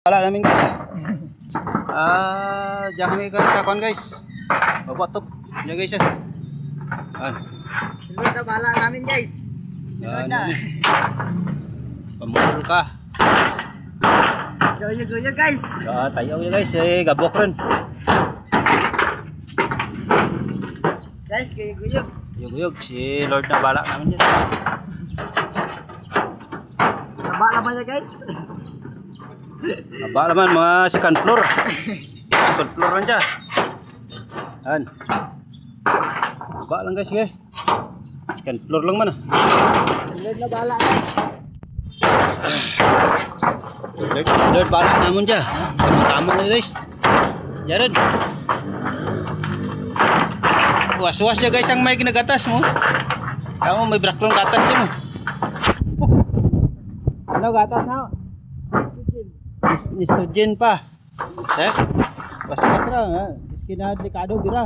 Wala namin guys diyan kami guys sa kon guys. Baba top. Diyan guys Sunod na bala namin guys. Sunod na. Pamulol ka. Goyo guys. Tayaw ya guys, gabok rin. Guys, goyo. Yug-yug, si Lord na bala namin dyan. Bala pa niya guys. Aba naman mga second floor. Second floor lang dyan. Yan. Aba lang guys, sige. Second floor lang man Sunod na bala guys. Lord bala namin dyan. Tama na guys. Yan rin. Was-was ya guys ang may ginagatas mo. Kamu may braklong gatas mo. Ano gatas na? Nistogen pa. Was-was lang ha. Iskinad likado bira.